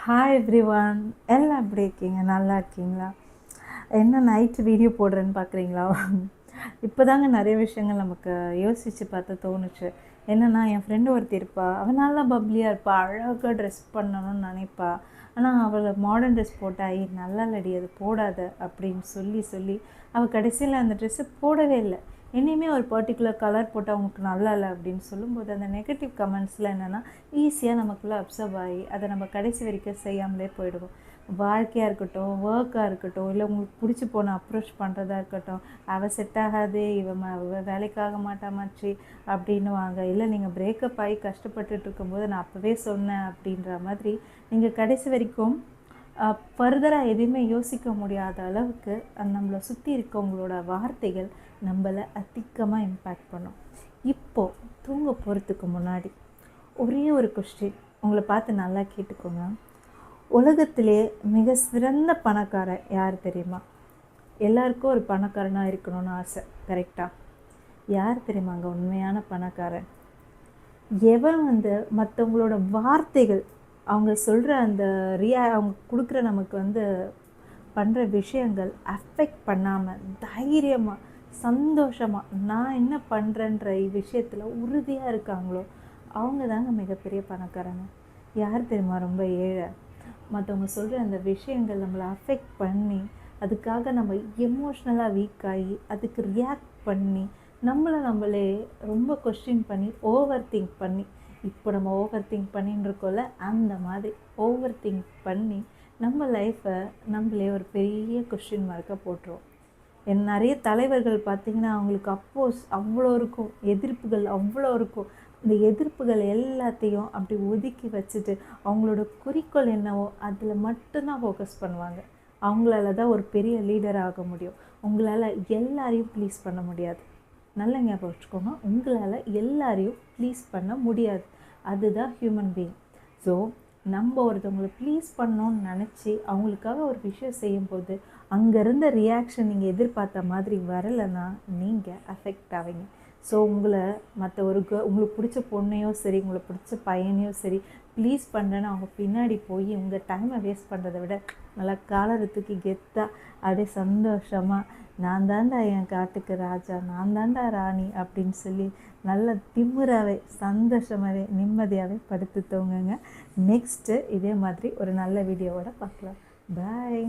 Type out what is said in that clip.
Hi everyone, எல்லாம் எப்படி இருக்கீங்க? நல்லா இருக்கீங்களா? என்ன நைட்டு வீடியோ போடுறேன்னு பார்க்குறீங்களா? இப்போ தாங்க நிறைய விஷயங்கள் நமக்கு யோசித்து பார்த்து தோணுச்சு. என்னென்னா, என் ஃப்ரெண்டு ஒருத்தி இருப்பா, அவள் நல்லா பப்ளியாக இருப்பா, அழகாக ட்ரெஸ் பண்ணணும்னு நினைப்பா. ஆனால் அவளை மாடர்ன் ட்ரெஸ் போட்டால் நல்லா இல்லடி, அது போடாத அப்படின்னு சொல்லி சொல்லி அவள் கடைசியில் அந்த ட்ரெஸ்ஸை போடவே இல்லை. இனிமேல் ஒரு பர்டிகுலர் கலர் போட்டால் அவங்களுக்கு நல்லா இல்லை அப்படின்னு சொல்லும்போது அந்த நெகட்டிவ் கமெண்ட்ஸில் என்னென்னா ஈஸியாக நமக்குள்ளே அப்சர்வ் ஆகி அதை நம்ம கடைசி வரைக்கும் செய்யாமலே போயிடுவோம். வாழ்க்கையாக இருக்கட்டும், ஒர்க்காக இருக்கட்டும், இல்லை உங்களுக்கு பிடிச்சி போன அப்ரோச் பண்ணுறதா இருக்கட்டும், அவள் செட் ஆகாது, அவள் வேலைக்காக மாட்டாமாச்சு அப்படின்னுவாங்க. இல்லை நீங்கள் பிரேக்கப் ஆகி கஷ்டப்பட்டுட்டு இருக்கும்போது நான் அப்போவே சொன்னேன் அப்படின்ற மாதிரி நீங்கள் கடைசி வரைக்கும் ஃபர்தராக எதுவுமே யோசிக்க முடியாத அளவுக்கு நம்மளை சுற்றி இருக்கவங்களோட வார்த்தைகள் நம்மளை அதிகமாக இம்பேக்ட் பண்ணும். இப்போது தூங்க போகிறதுக்கு முன்னாடி ஒரே ஒரு கொஸ்டின் உங்களை பார்த்து நல்லா கேட்டுக்கோங்க. உலகத்திலே மிக சிறந்த பணக்காரன் யார் தெரியுமா? எல்லாருக்கும் ஒரு பணக்காரனாக இருக்கணும்னு ஆசை, கரெக்டாக? யார் தெரியுமாங்க உண்மையான பணக்காரன்? எவன் மற்றவங்களோட வார்த்தைகள், அவங்க சொல்கிற அந்த அவங்க கொடுக்குற நமக்கு பண்ணுற விஷயங்கள் அஃபெக்ட் பண்ணாமல் தைரியமாக சந்தோஷமாக நான் என்ன பண்ணுறேன்ற விஷயத்தில் உறுதியாக இருக்காங்களோ அவங்க தாங்க மிகப்பெரிய பணக்காரங்க. யார் தெரியுமா ரொம்ப ஏழை? மற்றவங்க சொல்கிற அந்த விஷயங்கள் நம்மளை அஃபெக்ட் பண்ணி அதுக்காக நம்ம எமோஷ்னலாக வீக் ஆகி அதுக்கு ரியாக்ட் பண்ணி நம்மளே ரொம்ப கொஸ்டின் பண்ணி ஓவர் திங்க் பண்ணி, இப்போ நம்ம ஓவர் திங்க் பண்ணின்னு இருக்கோம்ல, அந்த மாதிரி ஓவர் திங்க் பண்ணி நம்ம லைஃப்பை நம்மளே ஒரு பெரிய கொஸ்டின் மார்க்காக போட்டுருவோம். நிறைய தலைவர்கள் பார்த்திங்கன்னா அவங்களுக்கு அப்போஸ் அவ்வளோ இருக்கும், எதிர்ப்புகள் அவ்வளோ இருக்கும். இந்த எதிர்ப்புகள் எல்லாத்தையும் அப்படி ஒதுக்கி வச்சுட்டு அவங்களோட குறிக்கோள் என்னவோ அதில் மட்டும்தான் ஃபோக்கஸ் பண்ணுவாங்க. அவங்களால தான் ஒரு பெரிய லீடர் ஆக முடியும். உங்களால் எல்லாரையும் ப்ளீஸ் பண்ண முடியாது. நல்லா ஞாபகம் வச்சுக்கோங்க, உங்களால் எல்லாரையும் ப்ளீஸ் பண்ண முடியாது. அதுதான் ஹியூமன் பீயிங். ஸோ நம்ம ஒருத்தவங்களை ப்ளீஸ் பண்ணணும்னு நினச்சி அவங்களுக்காக ஒரு விஷயம் செய்யும்போது அங்கே இருந்த ரியாக்ஷன் நீங்கள் எதிர்பார்த்த மாதிரி வரலைன்னா நீங்கள் அஃபெக்ட் ஆவீங்க. ஸோ உங்களை மற்ற உங்களுக்கு பிடிச்ச பொண்ணையோ சரி, உங்களுக்கு பிடிச்ச பையனையோ சரி ப்ளீஸ் பண்ணுறேன்னு அவங்க பின்னாடி போய் உங்கள் டைமை வேஸ்ட் பண்ணுறதை விட நல்லா காலரை தூக்கி கெத்தாக அப்படியே சந்தோஷமாக நான் தாண்டா என் காட்டுக்கு ராஜா, நான் தாண்டா ராணி அப்படின்னு சொல்லி நல்ல திமிராகவே சந்தோஷமாகவே நிம்மதியாகவே படுத்து தூங்குங்க. நெக்ஸ்ட்டு இதே மாதிரி ஒரு நல்ல வீடியோவோட பார்க்கலாம். பாய்.